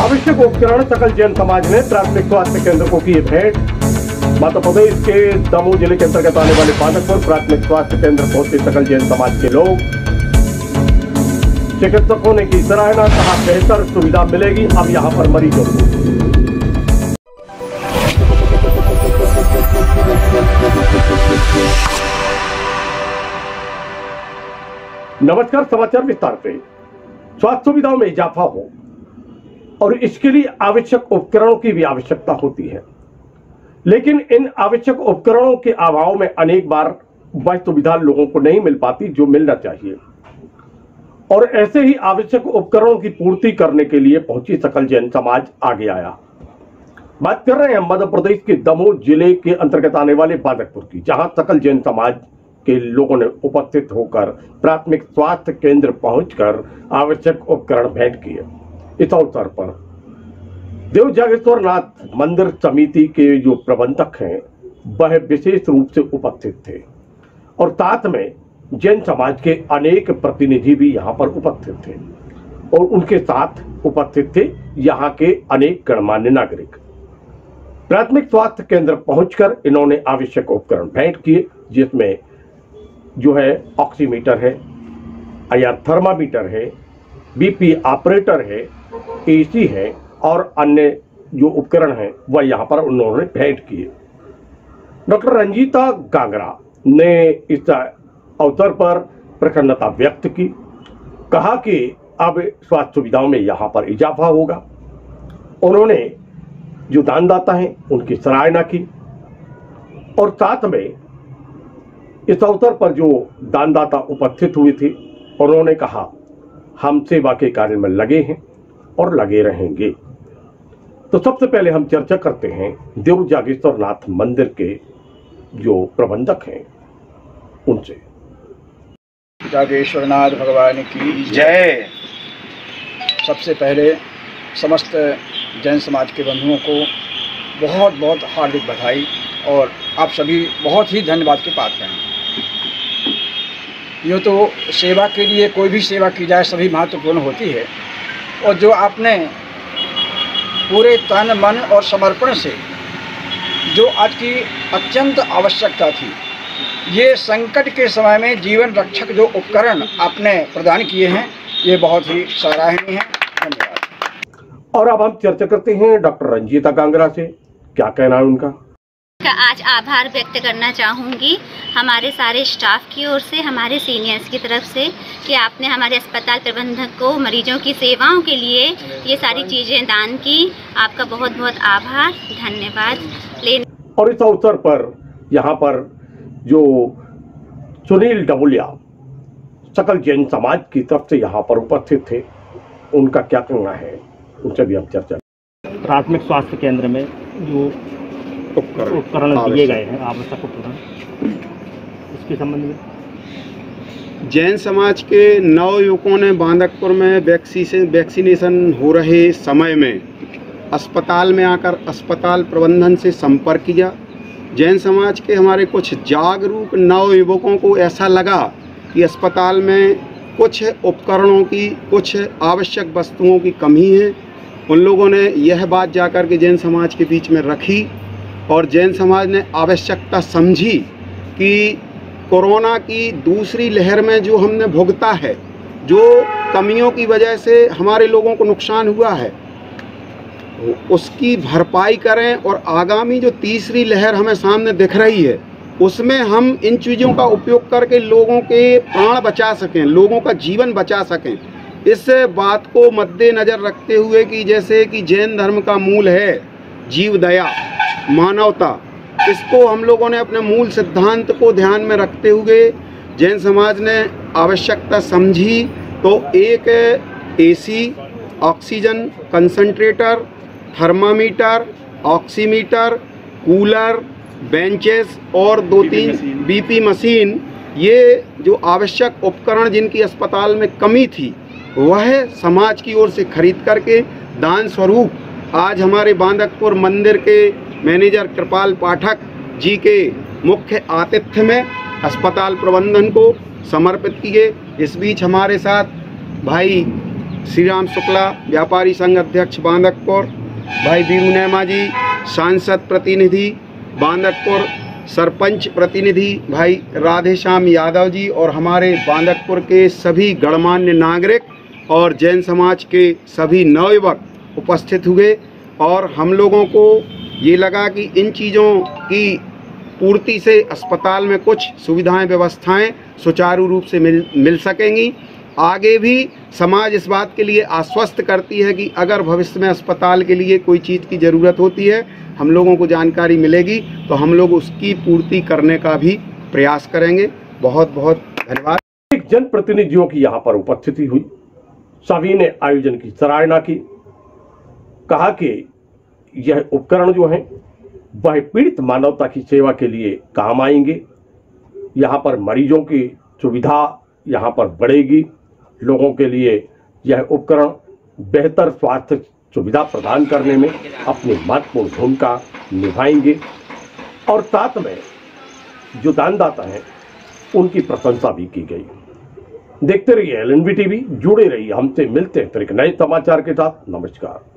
आवश्यक उपकरण सकल जैन समाज ने प्राथमिक स्वास्थ्य केंद्र को किए भेंट। मध्य प्रदेश के दमोह जिले के अंतर्गत आने वाले बांदकपुर प्राथमिक स्वास्थ्य केंद्र पहुंचे सकल जैन समाज के लोग। चिकित्सकों ने की सराहना, कहा बेहतर सुविधा मिलेगी अब यहां पर मरीजों को। नमस्कार, समाचार विस्तार से। स्वास्थ्य सुविधाओं में इजाफा हो और इसके लिए आवश्यक उपकरणों की भी आवश्यकता होती है, लेकिन इन आवश्यक उपकरणों के अभाव में अनेक बार वह सुविधा लोगों को नहीं मिल पाती जो मिलना चाहिए। और ऐसे ही आवश्यक उपकरणों की पूर्ति करने के लिए पहुंची सकल जैन समाज आगे आया। बात कर रहे हैं मध्य प्रदेश के दमोह जिले के अंतर्गत आने वाले बांदकपुर की, जहां सकल जैन समाज के लोगों ने उपस्थित होकर प्राथमिक स्वास्थ्य केंद्र पहुंचकर आवश्यक उपकरण भेंट किए। इस अवसर पर देव जागेश्वर नाथ मंदिर समिति के जो प्रबंधक हैं वह विशेष रूप से उपस्थित थे और साथ में जैन समाज के अनेक प्रतिनिधि भी यहां पर उपस्थित थे और उनके साथ उपस्थित थे यहां के अनेक गणमान्य नागरिक। प्राथमिक स्वास्थ्य केंद्र पहुंचकर इन्होंने आवश्यक उपकरण भेंट किए, जिसमें जो है ऑक्सीमीटर है, IR थर्मामीटर है, BP ऑपरेटर है, AC है और अन्य जो उपकरण हैं वह यहां पर उन्होंने भेंट किए। डॉक्टर रंजीता गांगरा ने इस अवसर पर प्रसन्नता व्यक्त की, कहा कि अब स्वास्थ्य सुविधाओं में यहां पर इजाफा होगा। उन्होंने जो दानदाता हैं उनकी सराहना की और साथ में इस अवसर पर जो दानदाता उपस्थित हुए थे उन्होंने कहा हम सेवा के कार्य में लगे हैं और लगे रहेंगे। तो सबसे पहले हम चर्चा करते हैं देव जागेश्वर नाथ मंदिर के जो प्रबंधक हैं उनसे। जागेश्वर नाथ भगवान की जय। सबसे पहले समस्त जैन समाज के बंधुओं को बहुत बहुत हार्दिक बधाई और आप सभी बहुत ही धन्यवाद के पात्र हैं। यूँ तो सेवा के लिए कोई भी सेवा की जाए सभी महत्वपूर्ण होती है और जो आपने पूरे तन मन और समर्पण से जो आज की अत्यंत आवश्यकता थी, ये संकट के समय में जीवन रक्षक जो उपकरण आपने प्रदान किए हैं ये बहुत ही सराहनीय है। धन्यवाद। और अब हम चर्चा करते हैं डॉक्टर रंजीता गांगरा से, क्या कहना है उनका। आज आभार व्यक्त करना चाहूँगी हमारे सारे स्टाफ की ओर से, हमारे सीनियर्स की तरफ से कि आपने हमारे अस्पताल प्रबंधक को मरीजों की सेवाओं के लिए ये सारी चीज़ें दान की। आपका बहुत बहुत आभार, धन्यवाद। और इस अवसर पर यहाँ पर जो सुनील डबुलिया सकल जैन समाज की तरफ से यहाँ पर उपस्थित थे, उनका क्या कहना है उनसे भी हम चर्चा। प्राथमिक स्वास्थ्य केंद्र में जो उपकरण दिए गए हैं आवश्यक उपकरण, इसके संबंध में जैन समाज के नवयुवकों ने बांदकपुर में वैक्सीनेशन हो रहे समय में अस्पताल में आकर अस्पताल प्रबंधन से संपर्क किया। जैन समाज के हमारे कुछ जागरूक नवयुवकों को ऐसा लगा कि अस्पताल में कुछ उपकरणों की, कुछ आवश्यक वस्तुओं की कमी है। उन लोगों ने यह बात जाकर के जैन समाज के बीच में रखी और जैन समाज ने आवश्यकता समझी कि कोरोना की दूसरी लहर में जो हमने भुगता है, जो कमियों की वजह से हमारे लोगों को नुकसान हुआ है, उसकी भरपाई करें और आगामी जो तीसरी लहर हमें सामने दिख रही है उसमें हम इन चीज़ों का उपयोग करके लोगों के प्राण बचा सकें, लोगों का जीवन बचा सकें। इस बात को मद्देनज़र रखते हुए कि जैसे कि जैन धर्म का मूल है जीव दया, मानवता, इसको हम लोगों ने अपने मूल सिद्धांत को ध्यान में रखते हुए जैन समाज ने आवश्यकता समझी तो एक AC, oxygen concentrator, thermometer, oximeter, cooler, benches और 2-3 BP मशीन, ये जो आवश्यक उपकरण जिनकी अस्पताल में कमी थी वह समाज की ओर से खरीद करके दान स्वरूप आज हमारे बांदकपुर मंदिर के मैनेजर कृपाल पाठक जी के मुख्य आतिथ्य में अस्पताल प्रबंधन को समर्पित किए। इस बीच हमारे साथ भाई श्री राम शुक्ला, व्यापारी संघ अध्यक्ष बांदकपुर, भाई वीरू नेमा जी, सांसद प्रतिनिधि बांदकपुर, सरपंच प्रतिनिधि भाई राधेश्याम यादव जी और हमारे बांदकपुर के सभी गणमान्य नागरिक और जैन समाज के सभी नवयुवक उपस्थित हुए। और हम लोगों को ये लगा कि इन चीज़ों की पूर्ति से अस्पताल में कुछ सुविधाएं व्यवस्थाएं सुचारू रूप से मिल सकेंगी। आगे भी समाज इस बात के लिए आश्वस्त करती है कि अगर भविष्य में अस्पताल के लिए कोई चीज़ की ज़रूरत होती है, हम लोगों को जानकारी मिलेगी तो हम लोग उसकी पूर्ति करने का भी प्रयास करेंगे। बहुत बहुत धन्यवाद। एक जनप्रतिनिधियों की यहाँ पर उपस्थिति हुई, सभी ने आयोजन की सराहना की, कहा कि यह उपकरण जो हैं वह पीड़ित मानवता की सेवा के लिए काम आएंगे। यहाँ पर मरीजों की सुविधा यहाँ पर बढ़ेगी, लोगों के लिए यह उपकरण बेहतर स्वास्थ्य सुविधा प्रदान करने में अपनी महत्वपूर्ण भूमिका निभाएंगे। और साथ में जो दानदाता हैं उनकी प्रशंसा भी की गई। देखते रहिए LNB TV, जुड़े रहिए हमसे। मिलते हैं फिर एक नए समाचार के साथ। नमस्कार।